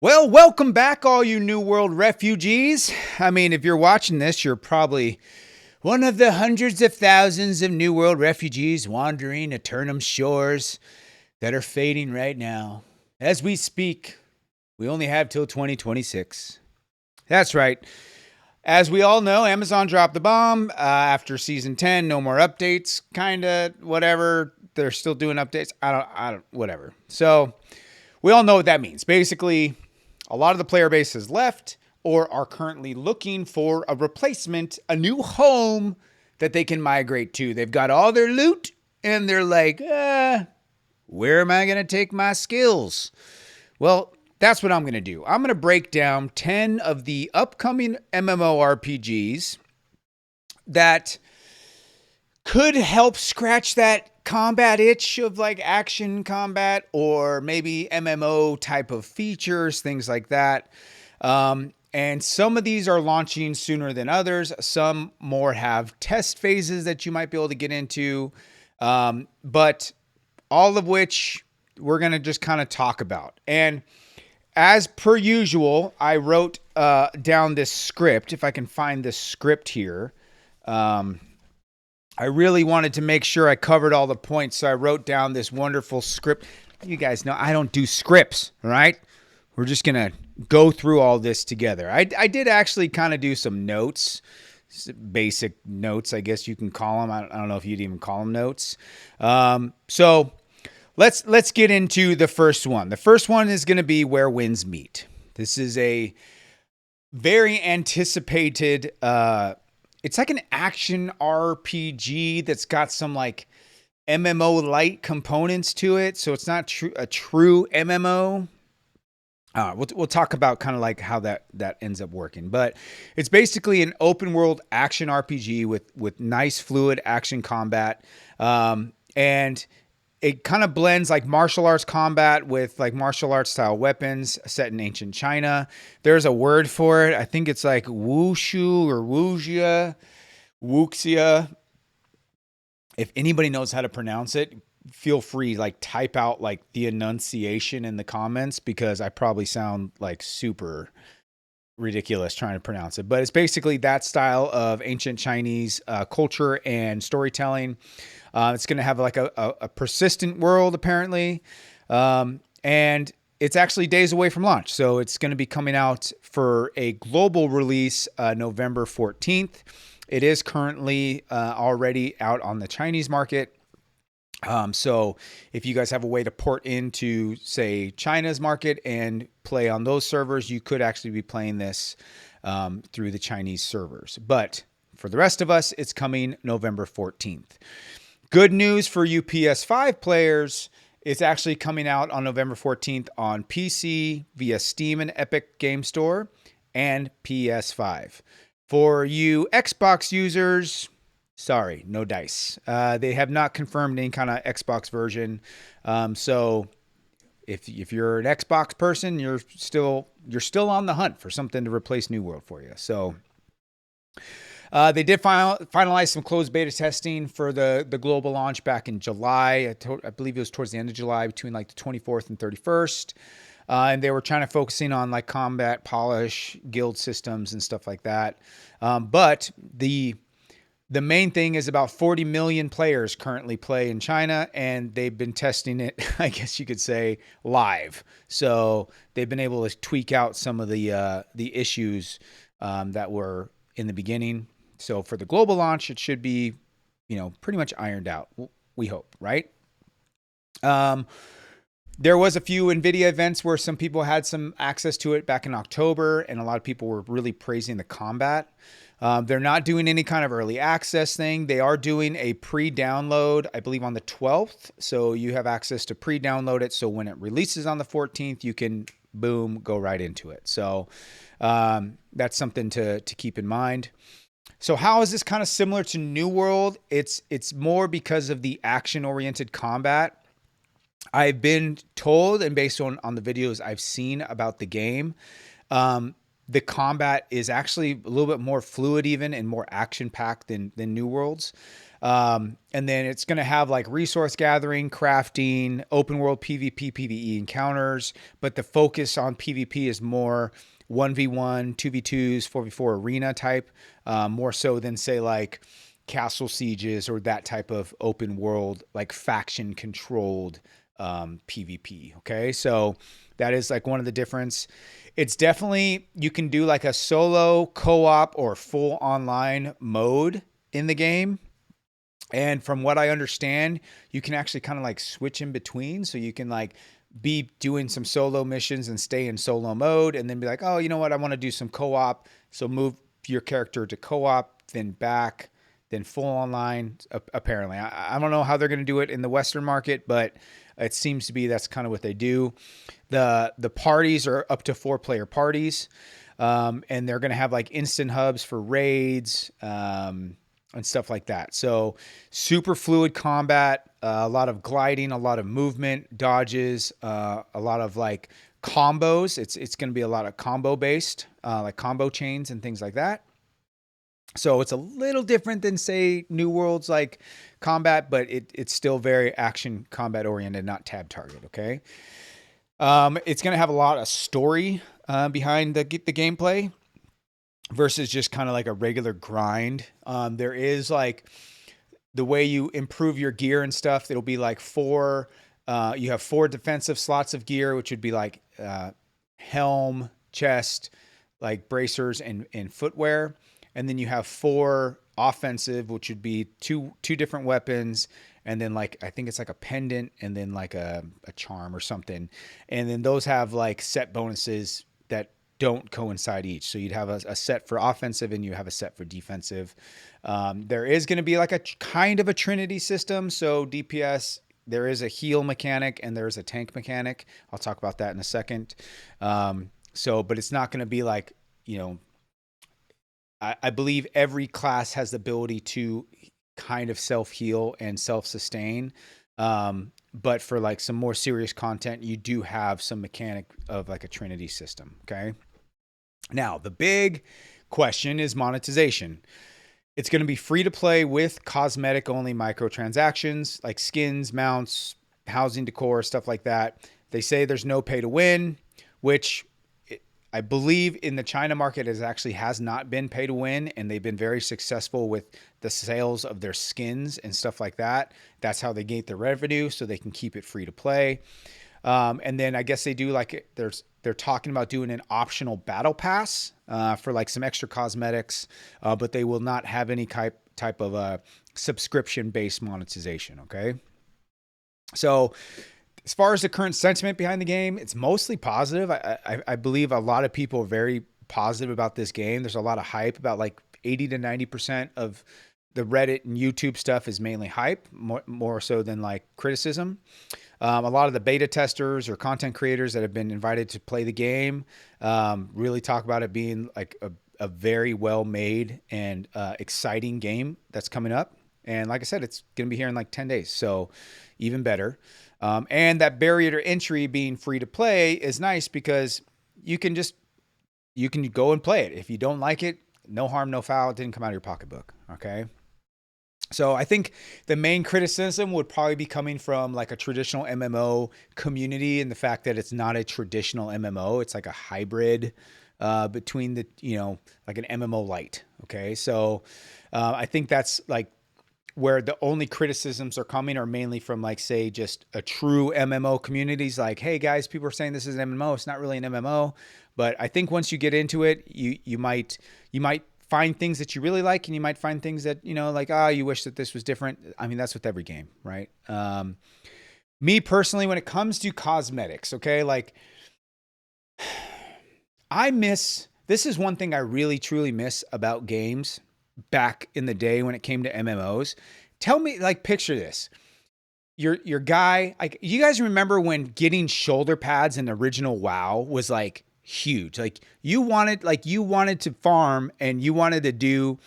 Well, welcome back, all you New World refugees. I mean, if you're watching this, you're probably one of the hundreds of thousands of New World refugees wandering Aeternum's shores that are fading right now. As we speak, we only have till 2026. That's right. As we all know, Amazon dropped the bomb after season 10. No more updates, kind of whatever. They're still doing updates. I don't, whatever. So we all know what that means. Basically, a lot of the player base has left or are currently looking for a replacement, a new home that they can migrate to. They've got all their loot and they're like, where am I going to take my skills? Well, that's what I'm going to do. I'm going to break down 10 of the upcoming MMORPGs that could help scratch that combat itch of like action combat or maybe MMO type of features, things like that. And some of these are launching sooner than others. Some more have test phases that you might be able to get into. But all of which we're going to just kind of talk about. And as per usual, I wrote down this script. If I can find this script here. I really wanted to make sure I covered all the points, so I wrote down this wonderful script. You guys know I don't do scripts, all right? We're just going to go through all this together. I did actually kind of do some notes, basic notes, I guess you can call them. I don't know if you'd even call them notes. So let's get into the first one. The first one is going to be Where Winds Meet. This is a very anticipated it's like an action RPG that's got some like MMO light components to it. So it's not a true MMO. We'll talk about kind of like how that ends up working. But it's basically an open world action RPG with nice fluid action combat. And it kind of blends like martial arts combat with like martial arts style weapons set in ancient China. There's a word for it. I think it's like wushu or wuxia. If anybody knows how to pronounce it, feel free, like type out like the enunciation in the comments because I probably sound like super ridiculous trying to pronounce it. But it's basically that style of ancient Chinese culture and storytelling. It's going to have like a persistent world apparently. And it's actually days away from launch. So it's going to be coming out for a global release November 14th. It is currently already out on the Chinese market. So if you guys have a way to port into, say, China's market and play on those servers, you could actually be playing this through the Chinese servers. But for the rest of us, it's coming November 14th. Good news for you PS5 players, it's actually coming out on November 14th on PC via Steam and Epic Game Store and PS5. For you Xbox users, sorry, no dice. They have not confirmed any kind of Xbox version. So if you're an Xbox person, you're still on the hunt for something to replace New World for you. So they did finalize some closed beta testing for the global launch back in July. I believe it was towards the end of July, between like the 24th and 31st. And they were trying to focusing on like combat polish, guild systems and stuff like that. But the main thing is about 40 million players currently play in China, and they've been testing it, I guess you could say, live. So they've been able to tweak out some of the issues that were in the beginning. So for the global launch, it should be, pretty much ironed out. We hope, right? There was a few NVIDIA events where some people had some access to it back in October, and a lot of people were really praising the combat. They're not doing any kind of early access thing. They are doing a pre-download, I believe, on the 12th. So you have access to pre-download it. So when it releases on the 14th, you can, boom, go right into it. So that's something to keep in mind. So how is this kind of similar to New World? It's more because of the action-oriented combat. I've been told, and based on the videos I've seen about the game, the combat is actually a little bit more fluid even and more action-packed than New Worlds. And then it's going to have like resource gathering, crafting, open world PvP, PvE encounters, but the focus on PvP is more 1v1, 2v2s, 4v4 arena type, more so than say like castle sieges or that type of open world, like faction controlled PvP. Okay. So that is like one of the difference. It's definitely, you can do like a solo, co-op, or full online mode in the game. And from what I understand, you can actually kind of like switch in between. So you can like be doing some solo missions and stay in solo mode and then be like, oh, you know what? I want to do some co-op. So move your character to co-op, then back, then full online, apparently. I don't know how they're going to do it in the Western market, but it seems to be that's kind of what they do. The parties are up to 4-player parties, and they're going to have like instant hubs for raids, and stuff like that. So super fluid combat, a lot of gliding, a lot of movement, dodges, a lot of like combos. It's going to be a lot of combo based, like combo chains and things like that. So it's a little different than say New Worlds like combat, but it's still very action combat oriented, not tab target. Okay. It's going to have a lot of story behind the gameplay versus just kind of like a regular grind. There is like the way you improve your gear and stuff. It'll be like you have 4 defensive slots of gear, which would be like helm, chest, like bracers and footwear. And then you have 4 offensive, which would be two different weapons. And then like, I think it's like a pendant and then like a charm or something. And then those have like set bonuses that don't coincide each. So you'd have a set for offensive and you have a set for defensive. There is going to be like a kind of a Trinity system. So DPS, there is a heal mechanic and there's a tank mechanic. I'll talk about that in a second. But it's not going to be like, you know, I believe every class has the ability to kind of self-heal and self-sustain. But for like some more serious content, you do have some mechanic of like a Trinity system. Okay. Now, the big question is monetization. It's going to be free to play with cosmetic only microtransactions like skins, mounts, housing decor, stuff like that. They say there's no pay to win, which I believe in the China market has not been pay to win, and they've been very successful with the sales of their skins and stuff like that. That's how they gate their revenue, so they can keep it free to play. And then I guess they do like they're talking about doing an optional battle pass for like some extra cosmetics, but they will not have any type of subscription based monetization. Okay, so. As far as the current sentiment behind the game, it's mostly positive. I believe a lot of people are very positive about this game. There's a lot of hype. About like 80 to 90% of the Reddit and YouTube stuff is mainly hype, more so than like criticism. A lot of the beta testers or content creators that have been invited to play the game really talk about it being like a very well made and exciting game that's coming up. And like I said, it's going to be here in like 10 days. So even better. And that barrier to entry being free to play is nice because you can go and play it. If you don't like it, no harm, no foul. It didn't come out of your pocketbook. Okay. So I think the main criticism would probably be coming from like a traditional MMO community and the fact that it's not a traditional MMO. It's like a hybrid between like an MMO light. Okay. So I think that's like, where the only criticisms are coming are mainly from like, say, just a true MMO communities like, hey guys, people are saying this is an MMO. It's not really an MMO. But I think once you get into it, you might find things that you really like, and you might find things that, like, you wish that this was different. I mean, that's with every game, right? Me personally, when it comes to cosmetics, okay, like this is one thing I really truly miss about games back in the day when it came to MMOs. Tell me, like, picture this. Your guy, like, you guys remember when getting shoulder pads in the original WoW was like huge? Like you wanted to farm and you wanted to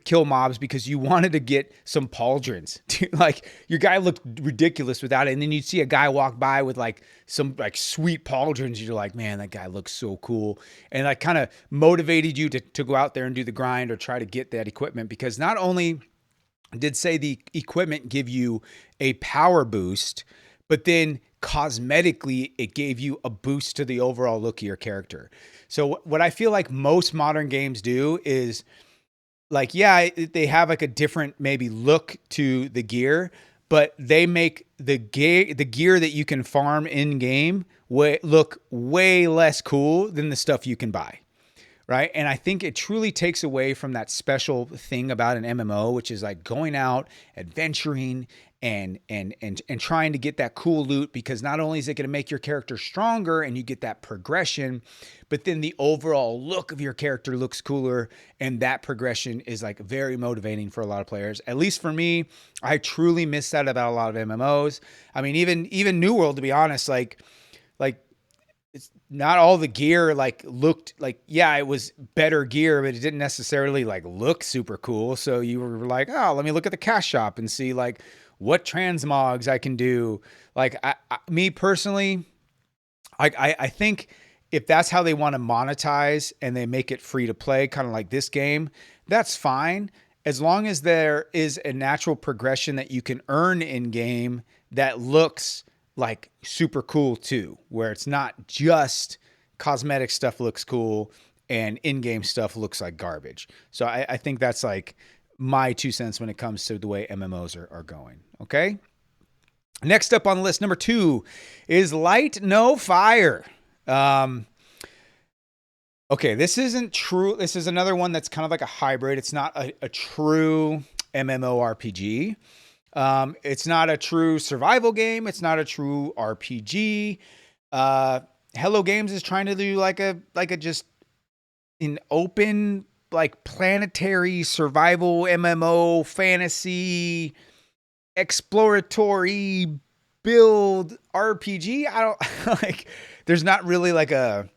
kill mobs because you wanted to get some pauldrons. Like your guy looked ridiculous without it. And then you'd see a guy walk by with like some like sweet pauldrons. You're like, man, that guy looks so cool. And like kind of motivated you to go out there and do the grind or try to get that equipment, because not only did say the equipment give you a power boost, but then cosmetically it gave you a boost to the overall look of your character. So what I feel like most modern games do is like, yeah, they have like a different maybe look to the gear, but they make the gear that you can farm in game look way less cool than the stuff you can buy. Right. And I think it truly takes away from that special thing about an MMO, which is like going out, adventuring, and trying to get that cool loot, because not only is it going to make your character stronger and you get that progression, but then the overall look of your character looks cooler. And that progression is like very motivating for a lot of players. At least for me, I truly miss that about a lot of MMOs. I mean, even New World, to be honest, like it's not all the gear like looked like, yeah, it was better gear, but it didn't necessarily like look super cool. So you were like, oh, let me look at the cash shop and see like what transmogs I can do. Like me personally, I think if that's how they want to monetize and they make it free to play, kind of like this game, that's fine. As long as there is a natural progression that you can earn in game that looks like super cool too, where it's not just cosmetic stuff looks cool and in-game stuff looks like garbage. So I think that's like my 2 cents when it comes to the way MMOs are going. Okay. Next up on the list, number 2 is Light No Fire. Okay, this isn't true. This is another one that's kind of like a hybrid. It's not a true MMORPG. It's not a true survival game. It's not a true RPG. Hello Games is trying to do like a just an open like planetary survival MMO fantasy exploratory build RPG. I don't like. There's not really like a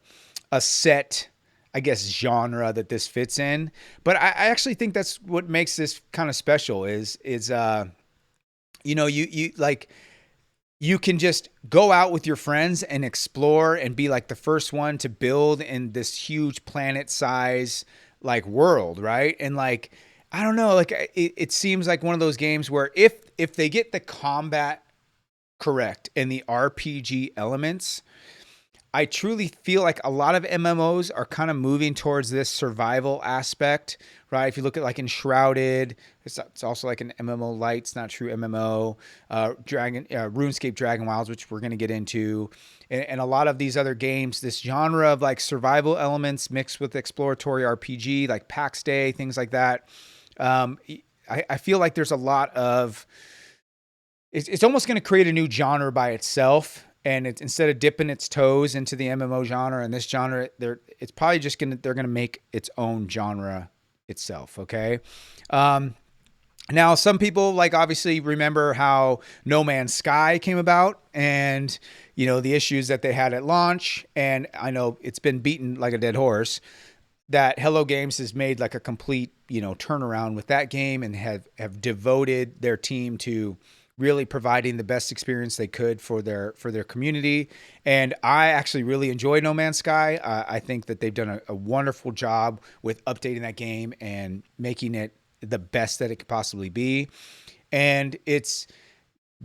set, I guess, genre that this fits in. But I actually think that's what makes this kind of special. Is you know, you like you can just go out with your friends and explore and be like the first one to build in this huge planet size like world, right? And like I don't know, like it seems like one of those games where if they get the combat correct and the RPG elements, I truly feel like a lot of MMOs are kind of moving towards this survival aspect, right? If you look at like Enshrouded, it's also like an MMO light. It's not true MMO. RuneScape, Dragonwilds, which we're going to get into, and a lot of these other games, this genre of like survival elements mixed with exploratory RPG, like PAX Day, things like that. I feel like there's a lot of. It's almost going to create a new genre by itself. And it's instead of dipping its toes into the MMO genre and this genre, it's probably just they're gonna make its own genre itself. Okay. Now some people like obviously remember how No Man's Sky came about and you know the issues that they had at launch, and I know it's been beaten like a dead horse that Hello Games has made like a complete, you know, turnaround with that game and have devoted their team to really providing the best experience they could for their community. And I actually really enjoy No Man's Sky. I think that they've done a wonderful job with updating that game and making it the best that it could possibly be. And it's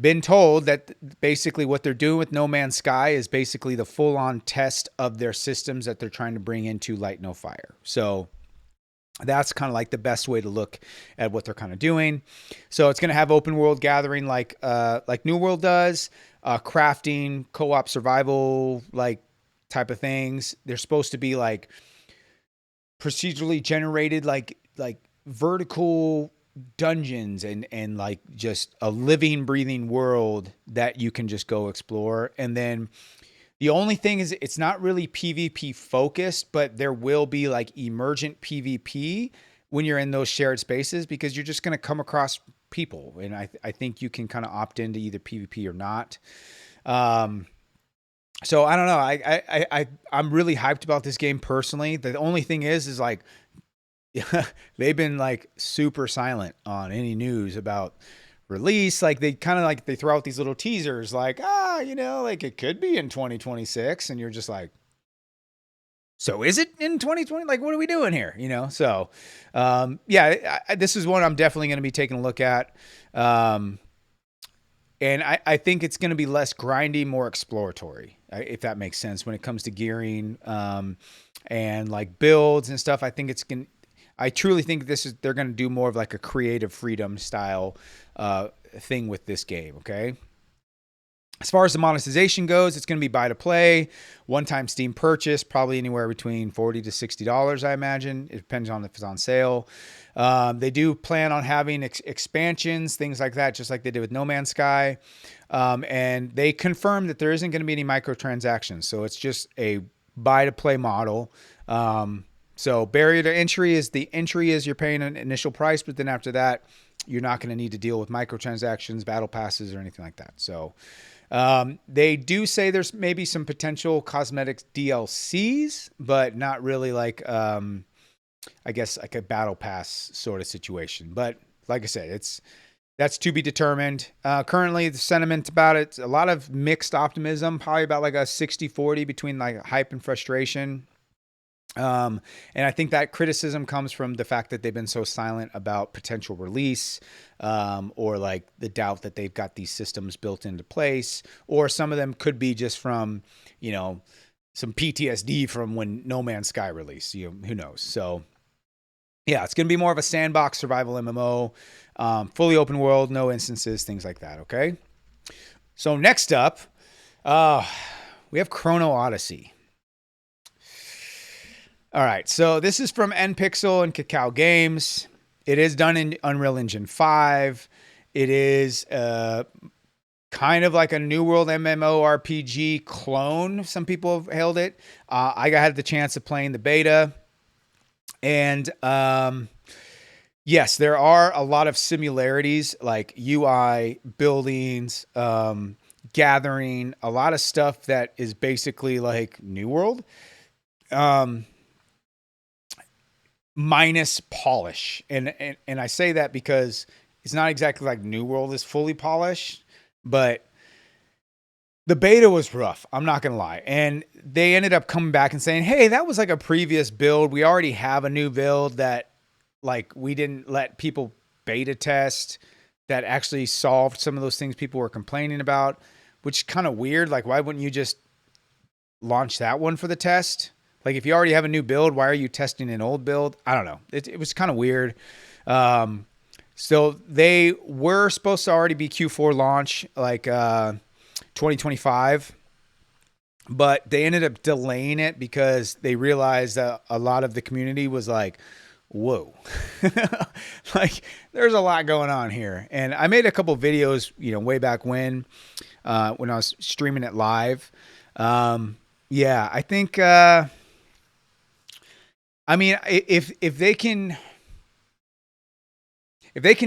been told that basically what they're doing with No Man's Sky is basically the full-on test of their systems that they're trying to bring into Light No Fire. So that's kind of like the best way to look at what they're kind of doing. So it's going to have open world gathering like New World does, crafting, co-op survival, like type of things. They're supposed to be like procedurally generated, like vertical dungeons and like just a living, breathing world that you can just go explore. And then the only thing is it's not really PvP focused, but there will be like emergent PvP when you're in those shared spaces because you're just going to come across people. And I think you can kind of opt into either PvP or not. So I don't know. I'm really hyped about this game personally. The only thing is like, they've been like super silent on any news about release. Like they kind of like they throw out these little teasers like, you know, like it could be in 2026. And you're just like, so is it in 2020? Like, what are we doing here? You know? So, yeah, this is one I'm definitely going to be taking a look at. And I think it's going to be less grindy, more exploratory, if that makes sense when it comes to gearing, and like builds and stuff. I truly think they're going to do more of like a creative freedom style, thing with this game. Okay. As far as the monetization goes, it's going to be buy to play, one-time Steam purchase, probably anywhere between $40 to $60, I imagine. It depends on if it's on sale. They do plan on having expansions, things like that, just like they did with No Man's Sky. And they confirmed that there isn't going to be any microtransactions. So it's just a buy to play model. So barrier to entry is you're paying an initial price, but then after that, you're not going to need to deal with microtransactions, battle passes, or anything like that. So they do say there's maybe some potential cosmetic DLCs, but not really like, I guess like a battle pass sort of situation. But like I said, that's to be determined. Currently the sentiment about it's a lot of mixed optimism, probably about like a 60-40 between like hype and frustration. And I think that criticism comes from the fact that they've been so silent about potential release, or like the doubt that they've got these systems built into place, or some of them could be just from, you know, some PTSD from when No Man's Sky released, you know, who knows? So yeah, it's going to be more of a sandbox survival MMO, fully open world, no instances, things like that. Okay. So next up, we have Chrono Odyssey. All right, so this is from NPixel and Cacao Games. It is done in Unreal Engine 5. It is kind of like a New World MMORPG clone. Some people have hailed it. I had the chance of playing the beta. And yes, there are a lot of similarities, like UI, buildings, gathering, a lot of stuff that is basically like New World. Minus polish. And I say that because it's not exactly like New World is fully polished, but the beta was rough. I'm not going to lie. And they ended up coming back and saying, hey, that was like a previous build. We already have a new build that like we didn't let people beta test that actually solved some of those things people were complaining about, which is kind of weird. Like, why wouldn't you just launch that one for the test? Like, if you already have a new build, why are you testing an old build? I don't know. It was kind of weird. So they were supposed to already be Q4 launch, like 2025. But they ended up delaying it because they realized that a lot of the community was like, whoa. Like, there's a lot going on here. And I made a couple of videos, you know, way back when I was streaming it live. Yeah, I think... I mean, if they can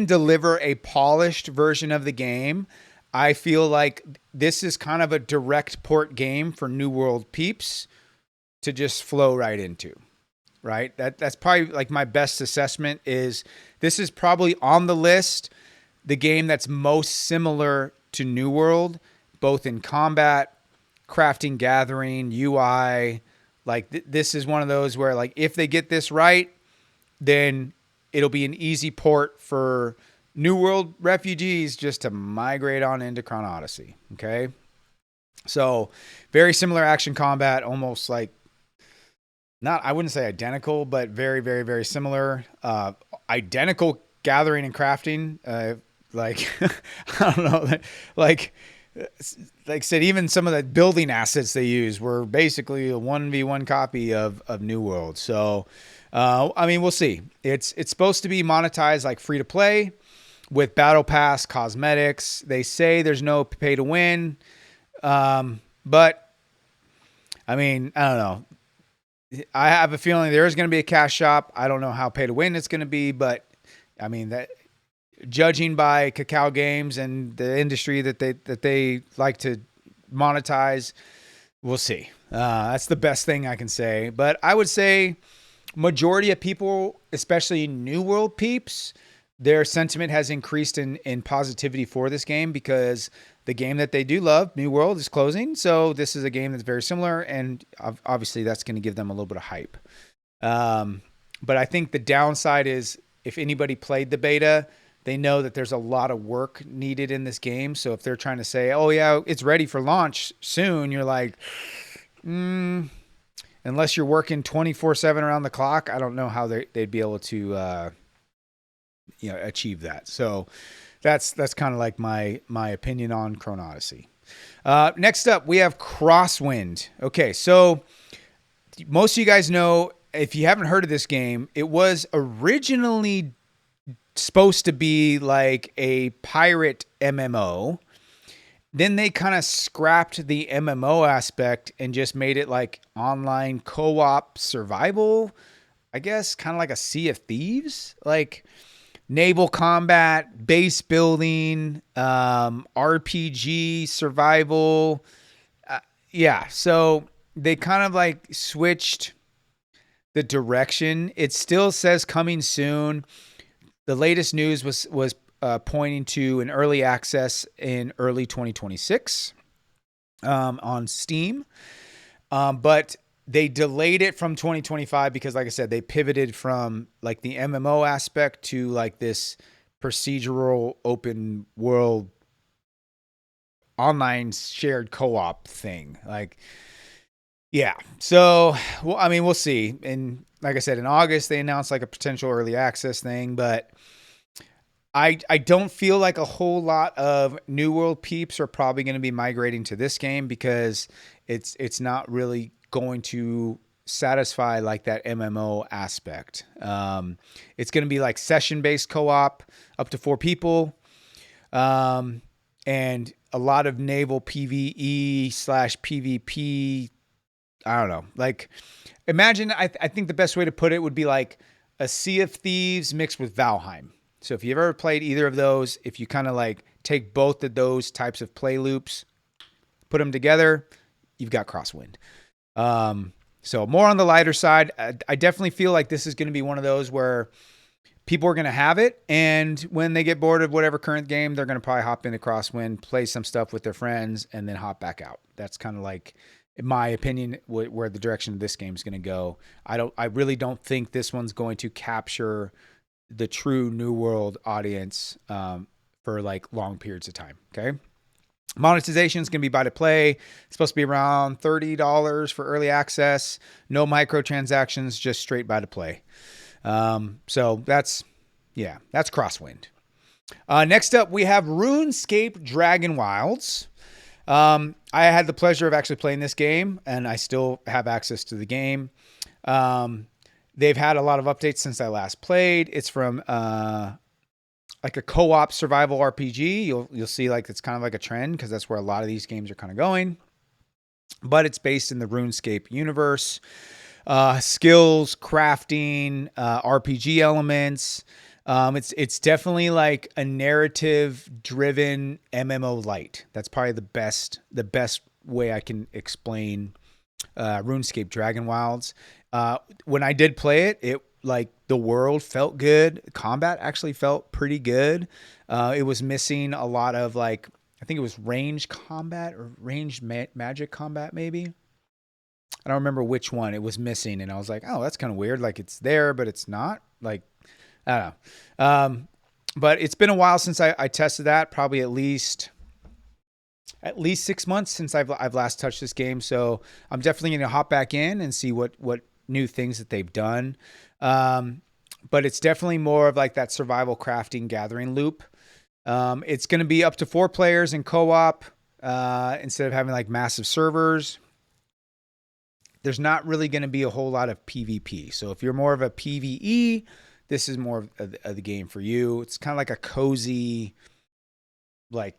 deliver a polished version of the game, I feel like this is kind of a direct port game for New World peeps to just flow right into, right? That's probably like my best assessment is this is probably on the list, the game that's most similar to New World, both in combat, crafting, gathering, UI. Like this is one of those where like if they get this right, then it'll be an easy port for New World refugees just to migrate on into Chrono Odyssey. Okay. So very similar action combat, almost like I wouldn't say identical, but very, very, very similar. Identical gathering and crafting. Like, I don't know, like I said, even some of the building assets they use were basically a 1v1 copy of New World. So, I mean, we'll see. It's supposed to be monetized like free to play with battle pass cosmetics. They say there's no pay to win. But I mean, I don't know. I have a feeling there is going to be a cash shop. I don't know how pay to win it's going to be, but I mean that judging by Cacao Games and the industry that they like to monetize, we'll see. That's the best thing I can say. But I would say majority of people, especially New World peeps, their sentiment has increased in positivity for this game because the game that they do love, New World, is closing. So this is a game that's very similar, and obviously that's going to give them a little bit of hype. But I think the downside is if anybody played the beta, they know that there's a lot of work needed in this game. So if they're trying to say, oh yeah, it's ready for launch soon, you're like, unless you're working 24/7 around the clock, I don't know how they'd be able to, achieve that. So that's kind of like my opinion on Chrono Odyssey. Next up, we have Crosswind. Okay, so most of you guys know, if you haven't heard of this game, it was originally supposed to be like a pirate MMO. Then they kind of scrapped the MMO aspect and just made it like online co-op survival, I guess, kind of like a Sea of Thieves, like naval combat, base building, RPG survival. Yeah, so they kind of like switched the direction. It still says coming soon. The latest news was pointing to an early access in early 2026 on Steam. But they delayed it from 2025 because, like I said, they pivoted from like the MMO aspect to like this procedural open world online shared co-op thing. Like, yeah. So, well, I mean, we'll see. And like I said, in August, they announced like a potential early access thing, but I don't feel like a whole lot of New World peeps are probably going to be migrating to this game because it's not really going to satisfy like that MMO aspect. It's going to be like session-based co-op up to 4 people. And a lot of naval PvE/PvP. I don't know. Like, imagine, I think the best way to put it would be like a Sea of Thieves mixed with Valheim. So if you've ever played either of those, if you kind of like take both of those types of play loops, put them together, you've got Crosswind. So more on the lighter side. I definitely feel like this is going to be one of those where people are going to have it, and when they get bored of whatever current game, they're going to probably hop into Crosswind, play some stuff with their friends, and then hop back out. That's kind of like, in my opinion, where the direction of this game is going to go. I really don't think this one's going to capture the true New World audience for like long periods of time. Okay. Monetization is going to be buy to play. It's supposed to be around $30 for early access. No microtransactions, just straight buy to play. So that's Crosswind. Next up, we have RuneScape Dragonwilds. I had the pleasure of actually playing this game, and I still have access to the game. They've had a lot of updates since I last played. It's from like a co-op survival RPG. You'll see like it's kind of like a trend because that's where a lot of these games are kind of going. But it's based in the RuneScape universe. Skills, crafting, RPG elements. It's definitely like a narrative-driven MMO light. That's probably the best way I can explain RuneScape Dragonwilds. When I did play it like the world felt good. Combat actually felt pretty good. It was missing a lot of like, I think it was ranged combat or ranged magic combat maybe. I don't remember which one it was missing, and I was like, oh, that's kind of weird. Like it's there, but it's not. Like, I don't know. But it's been a while since I tested that. Probably at least 6 months since I've last touched this game. So I'm definitely going to hop back in and see what new things that they've done. But it's definitely more of like that survival crafting gathering loop. It's going to be up to 4 players in co-op instead of having like massive servers. There's not really going to be a whole lot of PvP. So if you're more of a PvE, this is more of the game for you. It's kind of like a cozy, like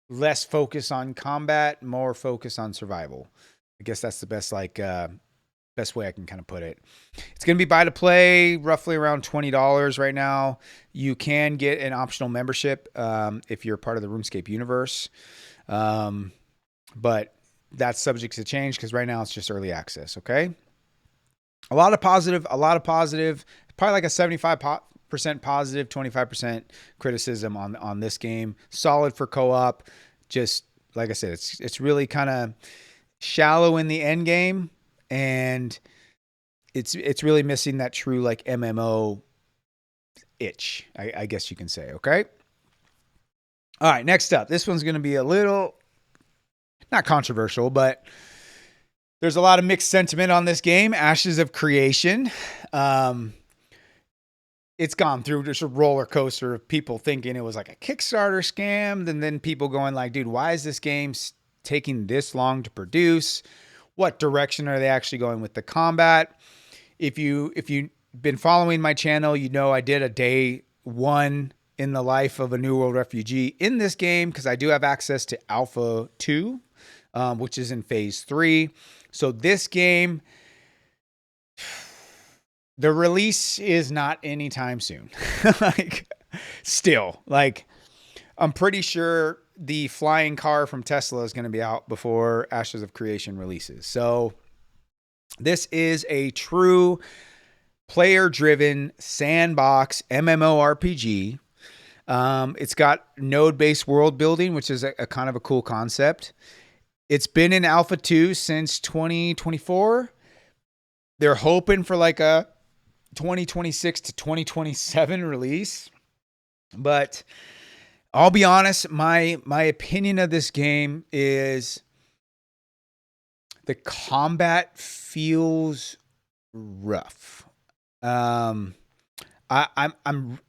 less focus on combat, more focus on survival. I guess that's the best way I can kind of put it. It's going to be buy to play, roughly around $20 right now. You can get an optional membership if you're part of the RuneScape universe. But that's subject to change because right now it's just early access. Okay. A lot of positive, probably like a 75% positive, 25% criticism on this game. Solid for co-op. Just like I said, it's really kind of shallow in the end game, and it's really missing that true like MMO itch, I guess you can say. Okay. All right, next up. This one's going to be a little not controversial, but there's a lot of mixed sentiment on this game, Ashes of Creation. It's gone through just a roller coaster of people thinking it was like a Kickstarter scam, and then people going like, dude, why is this game taking this long to produce? What direction are they actually going with the combat? If you've been following my channel, you know I did a day 1 in the life of a New World refugee in this game, because I do have access to Alpha 2, which is in Phase 3. So this game, the release is not anytime soon. Like, still, like, I'm pretty sure the flying car from Tesla is going to be out before Ashes of Creation releases. So this is a true player-driven sandbox MMORPG. It's got node-based world building, which is a kind of a cool concept. It's been in Alpha 2 since 2024. They're hoping for like a 2026 to 2027 release. But I'll be honest, my opinion of this game is the combat feels rough. I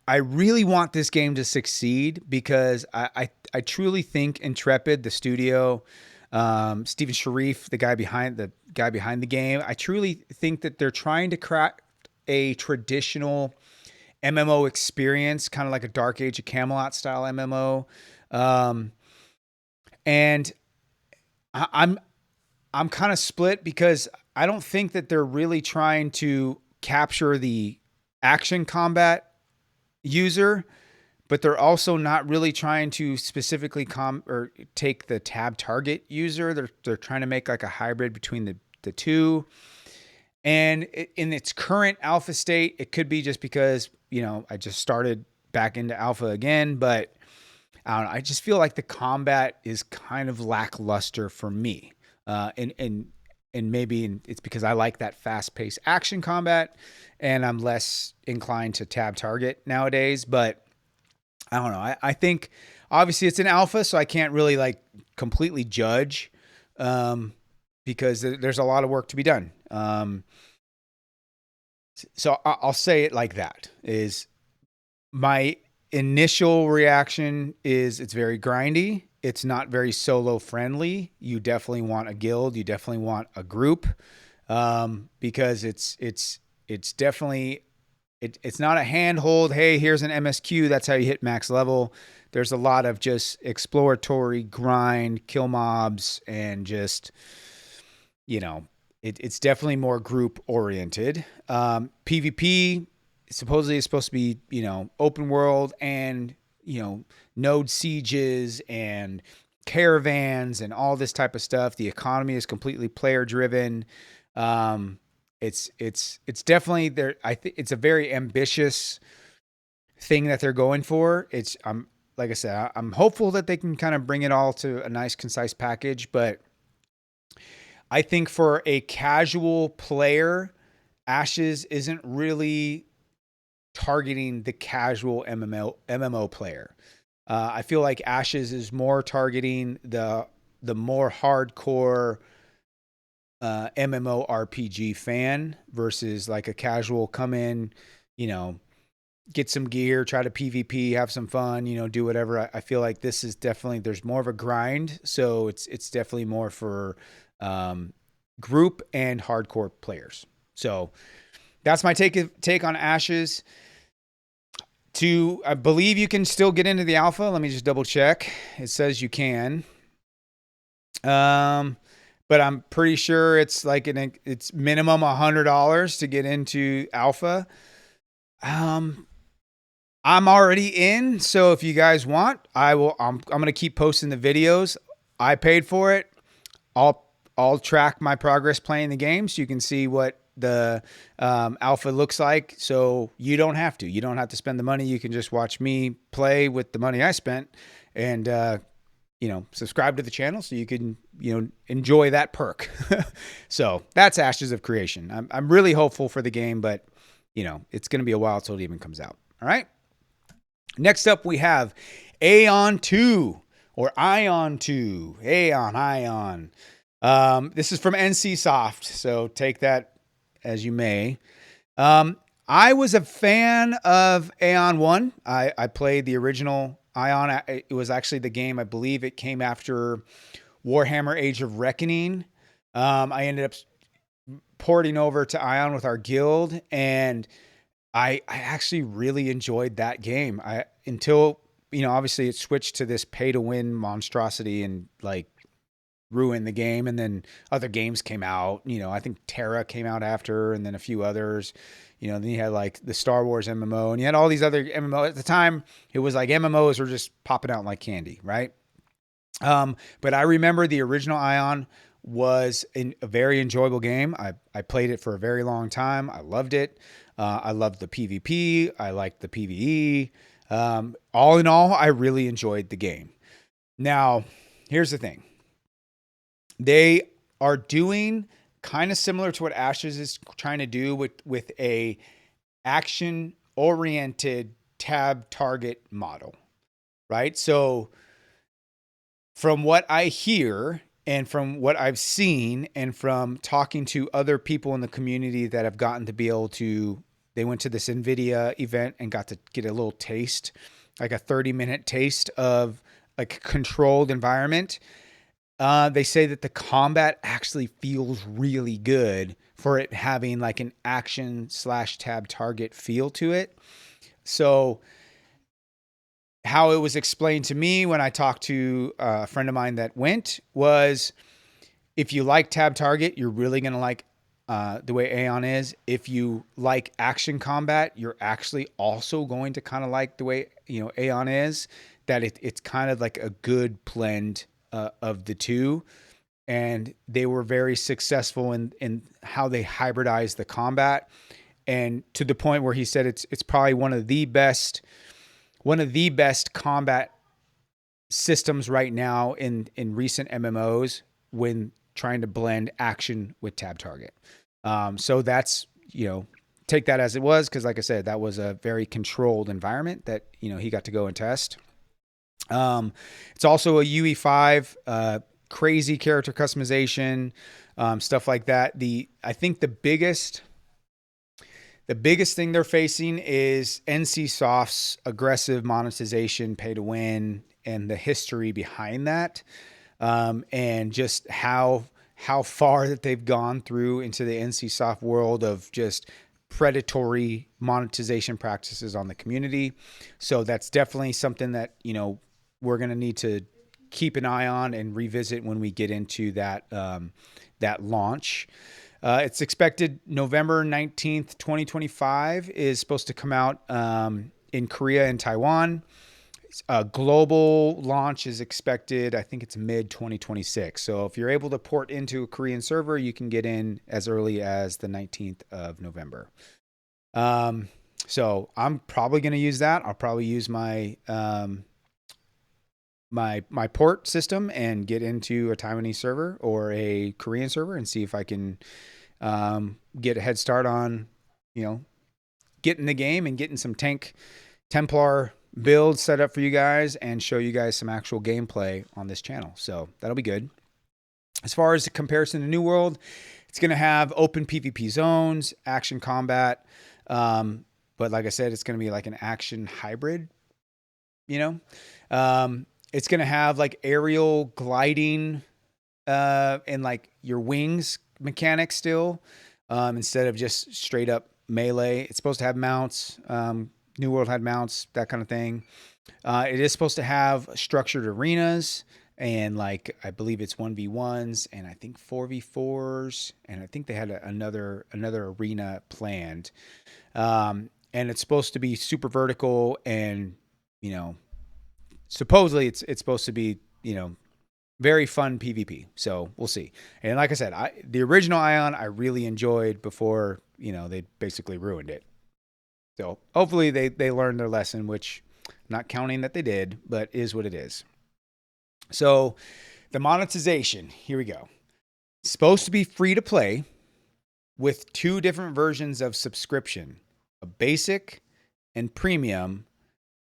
really want this game to succeed, because I truly think Intrepid, the studio, Steven Sharif, the guy behind the game, I truly think that they're trying to craft a traditional MMO experience, kind of like a Dark Age of Camelot style MMO. And I'm kind of split, because I don't think that they're really trying to capture the action combat user, but they're also not really trying to specifically take the tab target user. They're trying to make like a hybrid between the two. And in its current alpha state, it could be just because, you know, I just started back into alpha again, but I don't know. I just feel like the combat is kind of lackluster for me. And maybe it's because I like that fast-paced action combat, and I'm less inclined to tab target nowadays. But I don't know. I think obviously it's an alpha, so I can't really like completely judge, because there's a lot of work to be done. So I'll say it like that. Is my initial reaction is it's very grindy. It's not very solo friendly. You definitely want a guild. You definitely want a group, because it's definitely it's not a handhold. Hey, here's an MSQ. That's how you hit max level. There's a lot of just exploratory grind, kill mobs, and just, you know, it's definitely more group oriented. PvP supposedly is supposed to be, you know, open world, and, you know, node sieges and caravans and all this type of stuff. The economy is completely player driven. It's definitely there. I think it's a very ambitious thing that they're going for. Like I said, I'm hopeful that they can kind of bring it all to a nice, concise package, but I think for a casual player, Ashes isn't really targeting the casual MMO player. I feel like Ashes is more targeting the more hardcore MMORPG fan, versus like a casual come in, you know, get some gear, try to PvP, have some fun, you know, do whatever. I feel like this is definitely, there's more of a grind, so it's definitely more for group and hardcore players. So that's my take on Ashes. I believe you can still get into the alpha. Let me just double check. It says you can. But I'm pretty sure it's like it's minimum $100 to get into alpha. I'm already in, so if you guys want, I'm going to keep posting the videos. I paid for it. I'll track my progress playing the game, so you can see what the alpha looks like, so you don't have to. You don't have to spend the money. You can just watch me play with the money I spent, and subscribe to the channel so you can enjoy that perk. So that's Ashes of Creation. I'm really hopeful for the game, but it's going to be a while till it even comes out. All right. Next up, we have Aion 2 or Aion 2. Aion. This is from NCSoft, so take that as you may. I was a fan of Aion 1. I played the original Aion. It was actually the game, I believe it came after Warhammer Age of Reckoning. I ended up porting over to Aion with our guild, and I actually really enjoyed that game. Until obviously it switched to this pay to win monstrosity and like ruined the game. And then other games came out. I think Terra came out after, and then a few others. Then you had like the Star Wars MMO, and you had all these other MMO. At the time, it was like MMOs were just popping out like candy, right? But I remember the original Aion was a very enjoyable game. I played it for a very long time. I loved it. I loved the PvP. I liked the PvE. All in all, I really enjoyed the game. Now, here's the thing. They are doing kind of similar to what Ashes is trying to do with a action-oriented tab target model, right? So from what I hear and from what I've seen and from talking to other people in the community that have gotten to be able to, they went to this NVIDIA event and got to get a little taste, like a 30-minute taste of like a controlled environment. They say that the combat actually feels really good for it having like an action/tab target feel to it. So how it was explained to me when I talked to a friend of mine that went was, if you like tab target, you're really going to like the way Aion is. If you like action combat, you're actually also going to kind of like the way Aion is. That it's kind of like a good blend of the two, and they were very successful in how they hybridized the combat, and to the point where he said it's probably one of the best combat systems right now in recent MMOs when trying to blend action with tab target. So that's, take that as it was, because like I said, that was a very controlled environment that he got to go and test. It's also a UE5, crazy character customization, stuff like that. I think the biggest thing they're facing is NCSoft's aggressive monetization, pay to win, and the history behind that, and just how far that they've gone through into the NCSoft world of just predatory monetization practices on the community. So that's definitely something that we're going to need to keep an eye on and revisit when we get into that launch. It's expected November 19th, 2025 is supposed to come out in Korea and Taiwan. Global launch is expected, I think it's mid 2026. So if you're able to port into a Korean server, you can get in as early as the 19th of November. So I'm probably going to use that. I'll probably use my my port system and get into a Taiwanese server or a Korean server and see if I can get a head start on getting the game and getting some Templar builds set up for you guys and show you guys some actual gameplay on this channel. So that'll be good. As far as the comparison to New World, it's going to have open PvP zones, action combat, but like I said, it's going to be like an action hybrid. It's going to have like aerial gliding and like your wings mechanics still, instead of just straight up melee. It's supposed to have mounts. New World had mounts, that kind of thing. It is supposed to have structured arenas, and like I believe it's 1v1s and I think 4v4s, and I think they had another arena planned. And it's supposed to be super vertical, and supposedly it's supposed to be very fun PvP. So we'll see. And like I said, the original Aion I really enjoyed before, they basically ruined it. So hopefully they learned their lesson, which I'm not counting that they did, but is what it is. So the monetization, here we go. It's supposed to be free to play with 2 different versions of subscription, a basic and premium,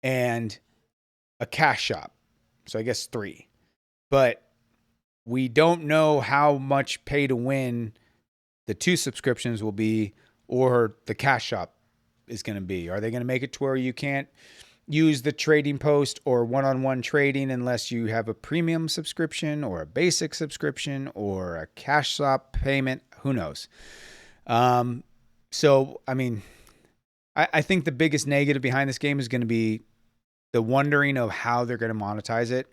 and a cash shop. So I guess 3. But we don't know how much pay to win the 2 subscriptions will be, or the cash shop is going to be. Are they going to make it to where you can't use the trading post or one-on-one trading unless you have a premium subscription or a basic subscription or a cash shop payment? Who knows? So, I mean, I think the biggest negative behind this game is going to be the wondering of how they're going to monetize it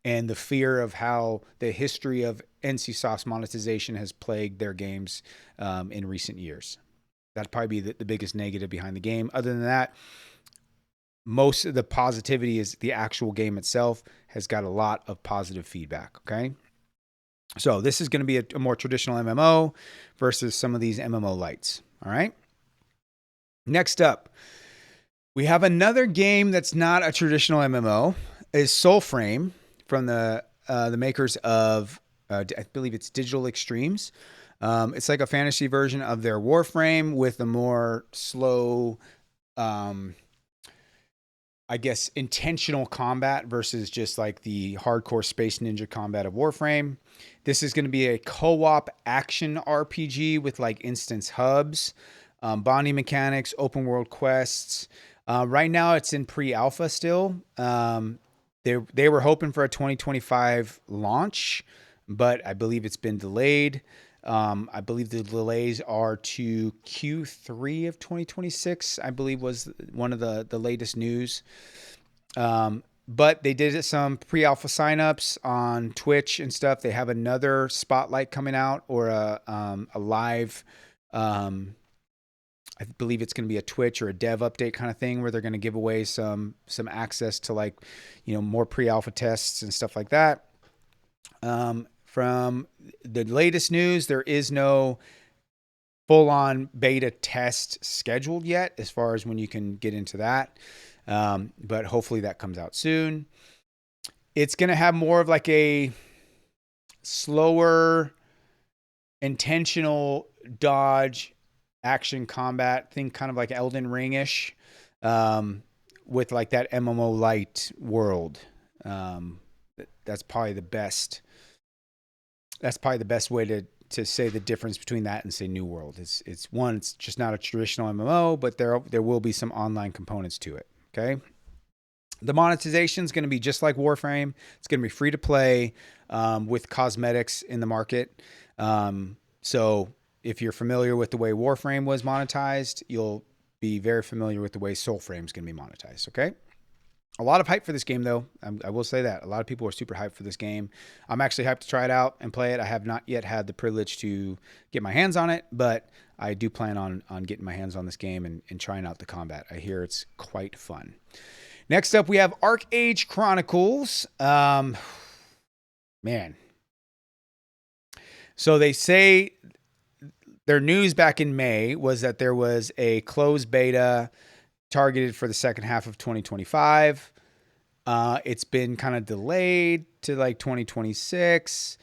and the fear of how the history of NCSoft's monetization has plagued their games in recent years. That'd probably be the biggest negative behind the game. Other than that, most of the positivity is the actual game itself has got a lot of positive feedback, okay? So this is going to be a more traditional MMO versus some of these MMO lights, all right? Next up, we have another game that's not a traditional MMO, is Soulframe from the makers of, I believe it's Digital Extremes. It's like a fantasy version of their Warframe with a more slow, I guess, intentional combat versus just like the hardcore Space Ninja combat of Warframe. This is going to be a co-op action RPG with like instance hubs, bonding mechanics, open world quests. Right now it's in pre-alpha still. They were hoping for a 2025 launch, but I believe it's been delayed. I believe the delays are to Q3 of 2026, I believe was one of the latest news. But they did some pre-alpha signups on Twitch and stuff. They have another spotlight coming out, or a live, I believe it's going to be a Twitch or a dev update kind of thing where they're going to give away some access to, like, more pre-alpha tests and stuff like that. From the latest news, there is no full-on beta test scheduled yet as far as when you can get into that. But hopefully that comes out soon. It's going to have more of like a slower, intentional dodge action combat thing, kind of like Elden Ring-ish, with like that MMO light world. That's probably the best way to say the difference between that and say New World. It's just not a traditional MMO, but there will be some online components to it. Okay. The monetization is going to be just like Warframe. It's going to be free to play, with cosmetics in the market. So if you're familiar with the way Warframe was monetized, you'll be very familiar with the way Soulframe is going to be monetized. Okay. A lot of hype for this game, though. I will say that. A lot of people are super hyped for this game. I'm actually hyped to try it out and play it. I have not yet had the privilege to get my hands on it, but I do plan on getting my hands on this game and trying out the combat. I hear it's quite fun. Next up, we have ArcheAge Chronicles. Man. So they say their news back in May was that there was a closed beta targeted for the second half of 2025. It's been kind of delayed to like 2026.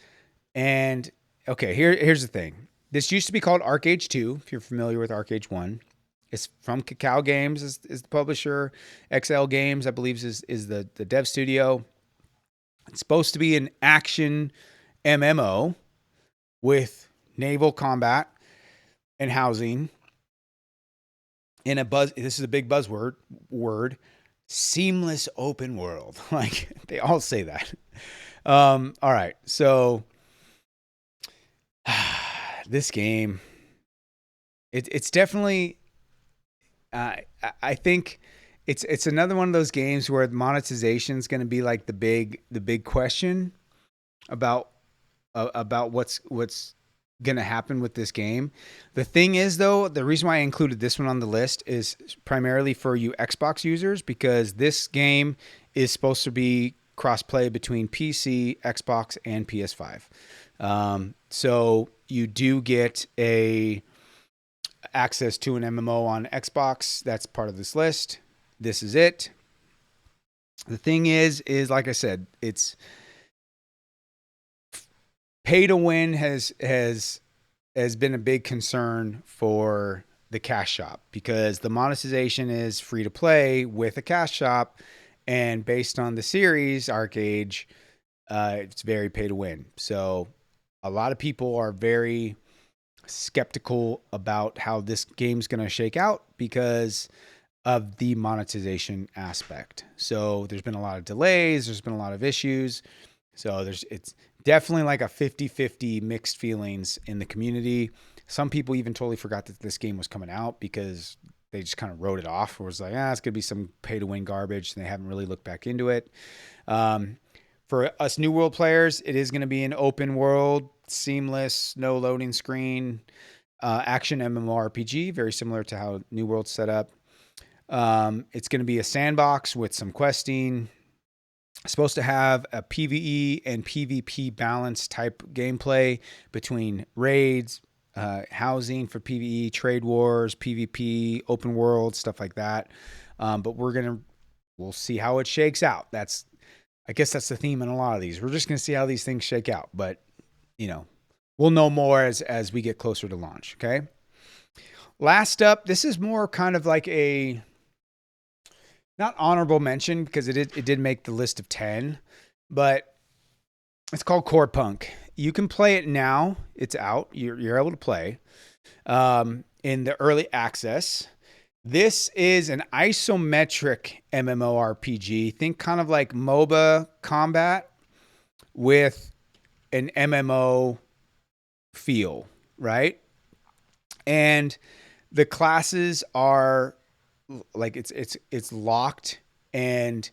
And okay, here's the thing. This used to be called ArcheAge 2, if you're familiar with ArcheAge 1. It's from Cacao Games is the publisher. XL Games, I believe, is the dev studio. It's supposed to be an action MMO with naval combat and housing in this is a big buzzword seamless open world. Like, they all say that. All right. So this game, it's definitely, I think it's another one of those games where monetization is going to be like the big question about what's going to happen with this game. The thing is, though, the reason why I included this one on the list is primarily for you Xbox users, because this game is supposed to be cross-play between PC, Xbox, and PS5. So you do get access to an MMO on Xbox. That's part of this list. This is it. The thing is like I said, it's pay to win has been a big concern for the cash shop, because the monetization is free to play with a cash shop, and based on the series ArcheAge, it's very pay to win. So a lot of people are very skeptical about how this game's going to shake out because of the monetization aspect. So there's been a lot of delays, there's been a lot of issues. So it's definitely like a 50-50 mixed feelings in the community. Some people even totally forgot that this game was coming out because they just kind of wrote it off, or was like, it's going to be some pay to win garbage, and they haven't really looked back into it. For us New World players, it is going to be an open world, seamless, no loading screen, action MMORPG, very similar to how New World's set up. It's going to be a sandbox with some questing. Supposed to have a PvE and PvP balance type gameplay between raids, housing for PvE, trade wars, PvP, open world, stuff like that. But we'll see how it shakes out. I guess that's the theme in a lot of these. We're just going to see how these things shake out. But, we'll know more as we get closer to launch. Okay. Last up, this is more kind of like a, not honorable mention because it did make the list of 10, but it's called Corepunk. You can play it now. It's out. You're able to play in the early access. This is an isometric MMORPG. Think kind of like MOBA combat with an MMO feel, right? And the classes are like it's locked, and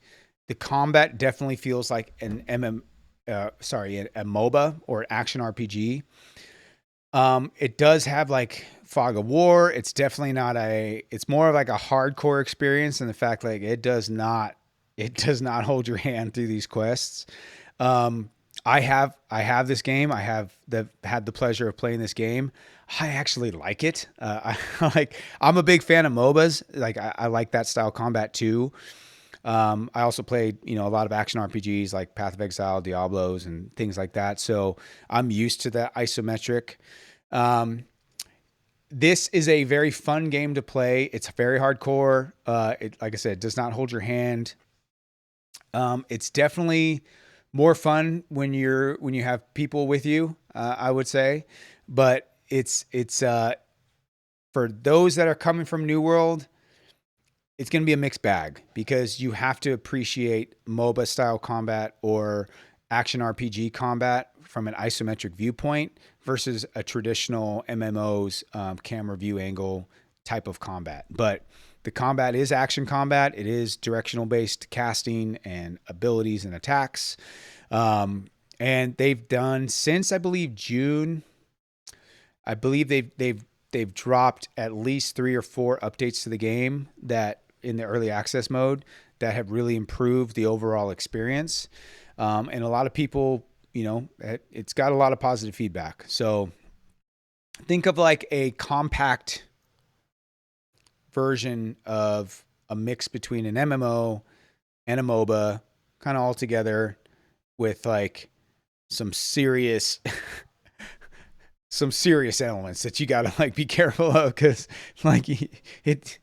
the combat definitely feels like an a MOBA or an action RPG. It does have like fog of war. It's definitely not it's more of like a hardcore experience, and the fact like it does not hold your hand through these quests. I have this game. I have had the pleasure of playing this game. I actually like it. I'm a big fan of MOBAs. Like I like that style combat too. I also played, a lot of action RPGs like Path of Exile, Diablos, and things like that. So I'm used to that isometric. This is a very fun game to play. It's very hardcore. Like I said, does not hold your hand. It's definitely more fun when you have people with you, I would say, but it's for those that are coming from New World, it's going to be a mixed bag because you have to appreciate MOBA style combat or action RPG combat from an isometric viewpoint versus a traditional MMO's camera view angle type of combat. But the combat is action combat. It is directional based casting and abilities and attacks. And they've done since, I believe, June. I believe they've dropped at least 3 or 4 updates to the game that in the early access mode that have really improved the overall experience. And a lot of people, it's got a lot of positive feedback. So think of like a compact version of a mix between an MMO and a MOBA, kind of all together with like some serious elements that you got to like be careful of, because like it's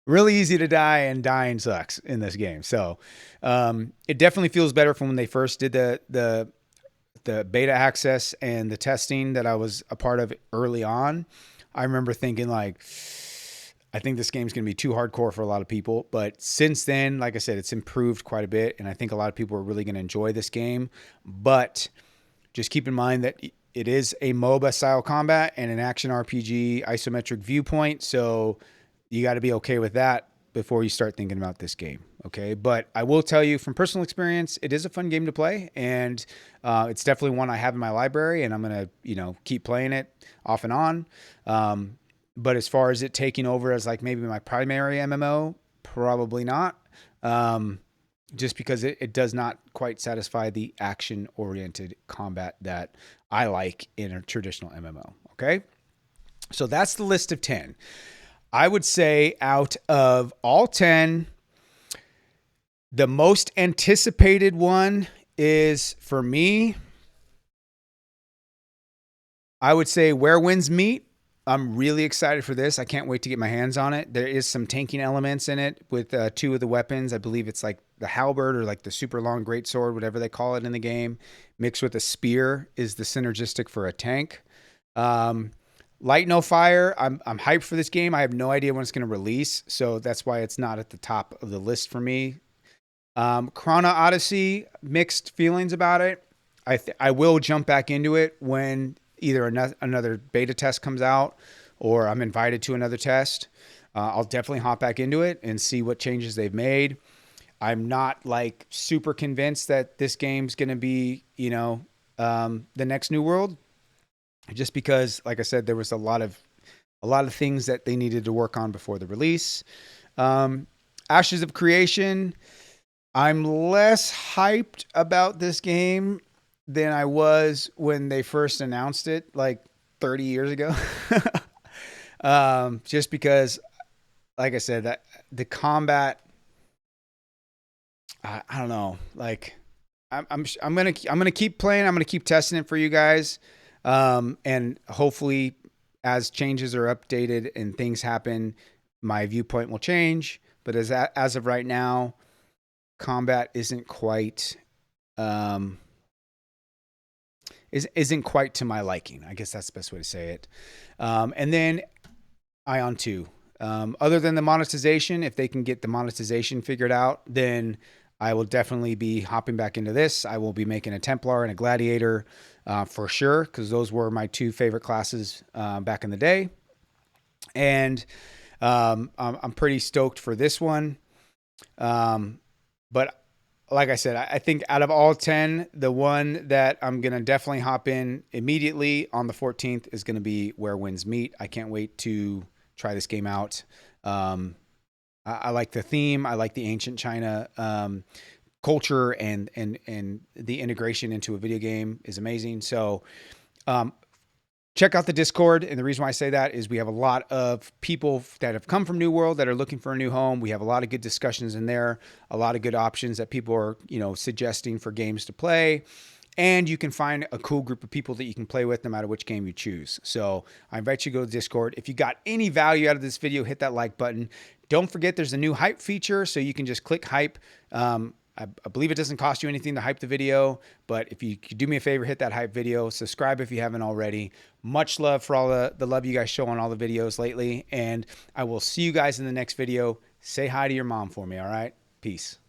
really easy to die, and dying sucks in this game. So it definitely feels better from when they first did the beta access and the testing that I was a part of early on. I remember thinking like, I think this game's going to be too hardcore for a lot of people. But since then, like I said, it's improved quite a bit. And I think a lot of people are really going to enjoy this game. But just keep in mind that it is a MOBA style combat and an action RPG isometric viewpoint. So you got to be okay with that before you start thinking about this game. Okay. But I will tell you from personal experience, it is a fun game to play. And it's definitely one I have in my library, and I'm going to, keep playing it off and on. But as far as it taking over as like maybe my primary MMO, probably not. just because it does not quite satisfy the action-oriented combat that I like in a traditional MMO. Okay, so that's the list of 10. I would say out of all 10, the most anticipated one is, for me, I would say Where Winds Meet. I'm really excited for this. I can't wait to get my hands on it. There is some tanking elements in it with 2 of the weapons. I believe it's like the halberd or like the super long greatsword, whatever they call it in the game, mixed with a spear is the synergistic for a tank. Light No Fire. I'm hyped for this game. I have no idea when it's going to release, so that's why it's not at the top of the list for me. Chrono Odyssey, mixed feelings about it. I will jump back into it when either another beta test comes out or I'm invited to another test. I'll definitely hop back into it and see what changes they've made. I'm not like super convinced that this game's going to be, the next New World, just because, like I said, there was a lot of things that they needed to work on before the release. Ashes of Creation. I'm less hyped about this game than I was when they first announced it, like 30 years ago. Just because, like I said, that the combat, I don't know. Like, I'm gonna keep playing. I'm gonna keep testing it for you guys, and hopefully, as changes are updated and things happen, my viewpoint will change. But as of right now, combat isn't quite isn't quite to my liking. I guess that's the best way to say it. And then Aion 2. Other than the monetization, if they can get the monetization figured out, then I will definitely be hopping back into this. I will be making a Templar and a Gladiator for sure, because those were my 2 favorite classes back in the day. And I'm pretty stoked for this one. But like I said, I think out of all 10, the one that I'm going to definitely hop in immediately on the 14th is going to be Where Winds Meet. I can't wait to try this game out. I like the theme. I like the ancient China culture, and the integration into a video game is amazing. So check out the Discord. And the reason why I say that is we have a lot of people that have come from New World that are looking for a new home. We have a lot of good discussions in there, a lot of good options that people are, suggesting for games to play. And you can find a cool group of people that you can play with no matter which game you choose. So I invite you to go to Discord. If you got any value out of this video, hit that like button. Don't forget there's a new hype feature, so you can just click hype. I believe it doesn't cost you anything to hype the video, but if you could do me a favor, hit that hype video, subscribe if you haven't already. Much love for all the love you guys show on all the videos lately, and I will see you guys in the next video. Say hi to your mom for me, all right? Peace.